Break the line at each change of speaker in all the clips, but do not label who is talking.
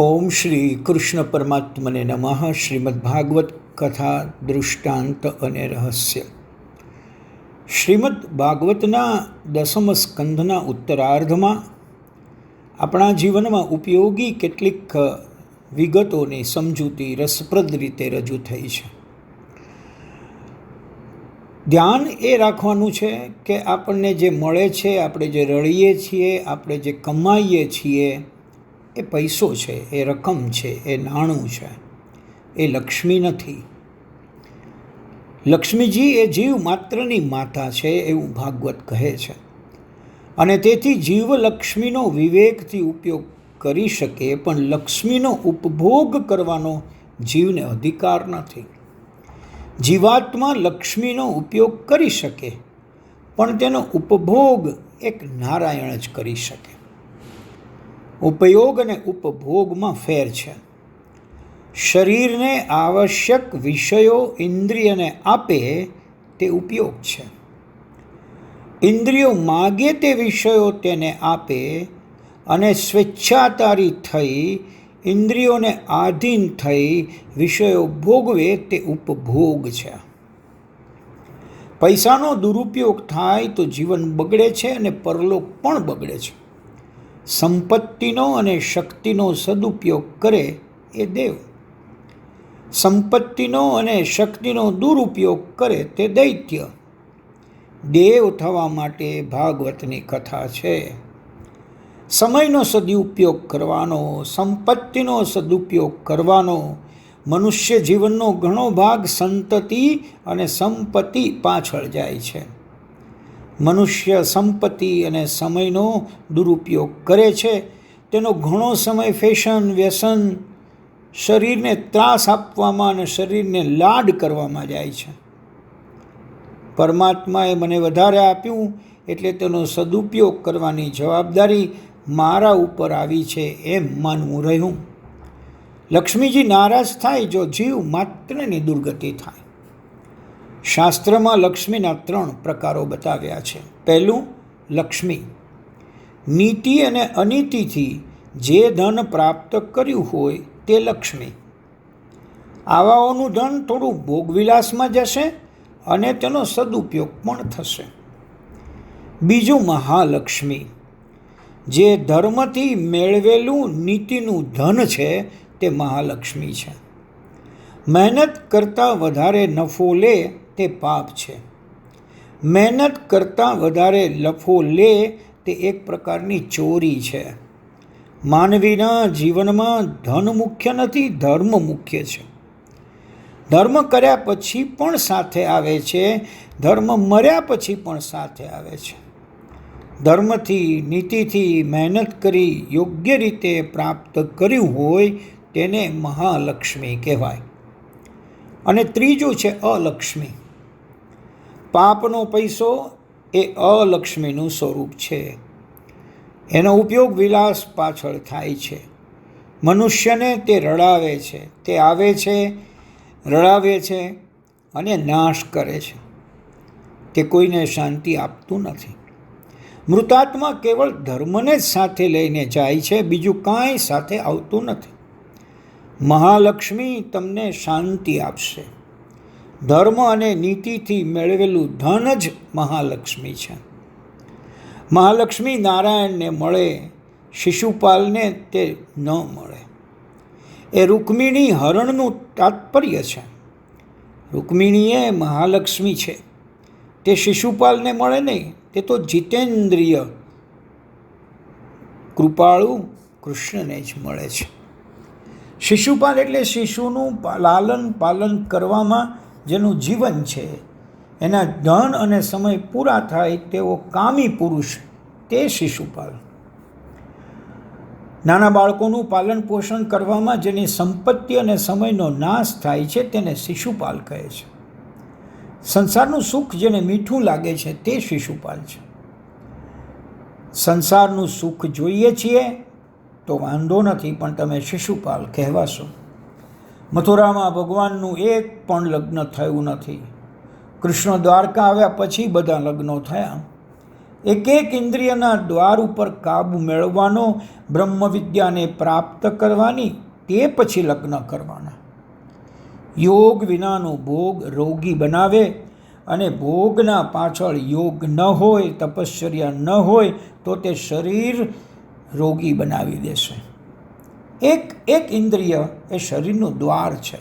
ઓમ શ્રી કૃષ્ણ પરમાત્મને નમઃ. શ્રીમદ્ ભાગવત કથા દૃષ્ટાંત અને રહસ્ય. શ્રીમદ્ ભાગવતના 10મ સ્કંધના ઉત્તરાર્ધમાં આપણા જીવનમાં ઉપયોગી કેટલીક વિગતોની સમજૂતી રસપ્રદ રીતે રજૂ થઈ છે. ધ્યાન એ રાખવાનું છે કે આપણને જે મળે છે, આપણે જે રળીએ છીએ, આપણે જે કમાઈએ છીએ, એ પૈસો છે, એ રકમ છે, એ નાણું છે, એ લક્ષ્મી નથી. લક્ષ્મીજી એ જીવ માત્રની માતા છે એવું ભાગવત કહે છે. અને તેથી જીવ લક્ષ્મીનો વિવેકથી ઉપયોગ કરી શકે, પણ લક્ષ્મીનો ઉપભોગ કરવાનો જીવને અધિકાર નથી. જીવાત્મા લક્ષ્મીનો ઉપયોગ કરી શકે, પણ તેનો ઉપભોગ એક નારાયણ જ કરી શકે. ઉપયોગ અને ઉપભોગમાં ફેર છે. શરીરને આવશ્યક વિષયો ઇન્દ્રિયને આપે તે ઉપયોગ છે. ઇન્દ્રિયો માગે તે વિષયો તેને આપે અને સ્વેચ્છાચારી થઈ ઇન્દ્રિયોને આધીન થઈ વિષયો ભોગવે તે ઉપભોગ છે. પૈસાનો દુરુપયોગ થાય તો જીવન બગડે છે અને પરલોક પણ બગડે છે. સંપત્તિનો અને શક્તિનો સદુપયોગ કરે એ દેવ. સંપત્તિનો અને શક્તિનો દુરુપયોગ કરે તે દૈત્ય. દેવ થવા માટે ભાગવતની કથા છે. સમયનો સદુપયોગ કરવાનો, સંપત્તિનો સદુપયોગ કરવાનો. મનુષ્ય જીવનનો ઘણો ભાગ સંતતિ અને સંપત્તિ પાછળ જાય છે. મનુષ્ય સંપત્તિ અને સમયનો દુરુપયોગ કરે છે. તેનો ઘણો સમય ફેશન, વ્યસન, શરીરને ત્રાસ આપવામાં અને શરીરને લાડ કરવામાં જાય છે. પરમાત્માએ મને વધારે આપ્યું એટલે તેનો સદુપયોગ કરવાની જવાબદારી મારા ઉપર આવી છે એમ માનવું રહ્યું. લક્ષ્મીજી નારાજ થાય જો જીવ માત્રની દુર્ગતિ થાય. શાસ્ત્રમાં લક્ષ્મીના 3 પ્રકારો બતાવ્યા છે. પહેલું, લક્ષ્મી. નીતિ અને અનીતિથી જે ધન પ્રાપ્ત કર્યું હોય તે લક્ષ્મી. આવાઓનું ધન થોડું ભોગવિલાસમાં જશે અને તેનો સદુપયોગ પણ થશે. બીજું, મહાલક્ષ્મી. જે ધર્મથી મેળવેલું નીતિનું ધન છે તે મહાલક્ષ્મી છે. મહેનત કરતાં વધારે નફો લે તે પાપ છે. મહેનત કરતાં વધારે નફો લે તે એક પ્રકારની ચોરી છે. માનવીના જીવનમાં ધન મુખ્ય નથી, ધર્મ મુખ્ય છે. ધર્મ કર્યા પછી પણ સાથે આવે છે, ધર્મ મર્યા પછી પણ સાથે આવે છે. ધર્મથી, નીતિથી મહેનત કરી યોગ્ય રીતે પ્રાપ્ત કર્યું હોય તેને મહાલક્ષ્મી કહેવાય. અને ત્રીજું છે અલક્ષ્મી. પાપનો પૈસો એ અલક્ષ્મીનું સ્વરૂપ છે. એનો ઉપયોગ વિલાસ પાછળ થાય છે. મનુષ્યને તે રડાવે છે, તે આવે છે, રડાવે છે અને નાશ કરે છે. તે કોઈને શાંતિ આપતું નથી. મૃતાત્મા કેવળ ધર્મને જ સાથે લઈને જાય છે, બીજું કાંઈ સાથે આવતું નથી. મહાલક્ષ્મી તમને શાંતિ આપશે. ધર્મ અને નીતિથી મેળવેલું ધન જ મહાલક્ષ્મી છે. મહાલક્ષ્મી નારાયણને મળે, શિશુપાલને તે ન મળે. એ રૂકમિણી હરણનું તાત્પર્ય છે. રૂકમિણી એ મહાલક્ષ્મી છે. તે શિશુપાલને મળે નહીં. તે તો જીતેન્દ્રિય કૃપાળુ કૃષ્ણને જ મળે છે. શિશુપાલ એટલે શિશુનું લાલન પાલન કરવામાં જેનું જીવન છે. એના ધન અને સમય પૂરા થાય તેવો કામી પુરુષ તે શિશુપાલ. નાના બાળકોનું પાલન પોષણ કરવામાં જેની સંપત્તિ અને સમયનો નાશ થાય છે તેને શિશુપાલ કહે છે. સંસારનું સુખ જેને મીઠું લાગે છે તે શિશુપાલ છે. સંસારનું સુખ જોઈએ છીએ તો વાંધો નથી, પણ તમે શિશુપાલ કહેવાશો. મથુરામાં ભગવાનનું એક પણ લગ્ન થયું નથી. કૃષ્ણ દ્વારકા આવ્યા પછી બધા લગ્નો થયા. એક એક ઇન્દ્રિયના દ્વાર ઉપર કાબુ મેળવવાનો, બ્રહ્મ વિદ્યાને પ્રાપ્ત કરવાની, તે પછી લગ્ન કરવાના. યોગ વિનાનો ભોગ રોગી બનાવે, અને ભોગના પાછળ યોગ ન હોય, તપશ્ચર્યા ન હોય તો તે શરીર રોગી બનાવી દેશે. એક એક ઇન્દ્રિય એ શરીરનું દ્વાર છે.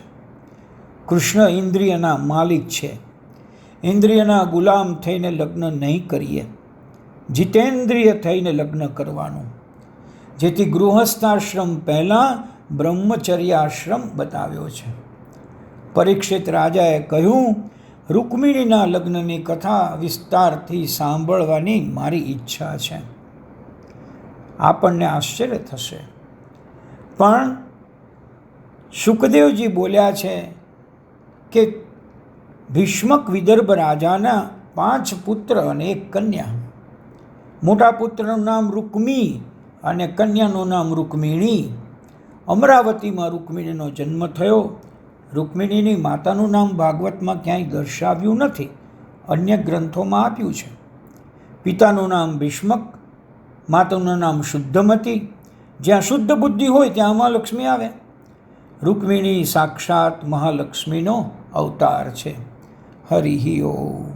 કૃષ્ણ ઇન્દ્રિયના માલિક છે. ઇન્દ્રિયના ગુલામ થઈને લગ્ન નહીં કરીએ, જીતેન્દ્રિય થઈને લગ્ન કરવાનું. જેથી ગૃહસ્થાશ્રમ પહેલાં બ્રહ્મચર્યાશ્રમ બતાવ્યો છે. પરીક્ષિત રાજાએ કહ્યું, રૂકમિણીના લગ્નની કથા વિસ્તારથી સાંભળવાની મારી ઈચ્છા છે. આપણને આશ્ચર્ય થશે, પણ શુકદેવજી બોલ્યા છે કે ભીષ્મક વિદર્ભ રાજાના 5 પુત્ર અને 1 કન્યા. મોટા પુત્રનું નામ રૂકમી અને કન્યાનું નામ રૂકમિણી. અમરાવતીમાં રૂકમિણીનો જન્મ થયો. રૂકમિણીની માતાનું નામ ભાગવતમાં ક્યાંય દર્શાવ્યું નથી, અન્ય ગ્રંથોમાં આપ્યું છે. પિતાનું નામ ભીષ્મક, માતાનું નામ શુદ્ધમતી. જ્યાં શુદ્ધ બુદ્ધિ હોય ત્યાં મહાલક્ષ્મી આવે. રૂકમિણી સાક્ષાત મહાલક્ષ્મીનો અવતાર છે. હરિ ઓમ.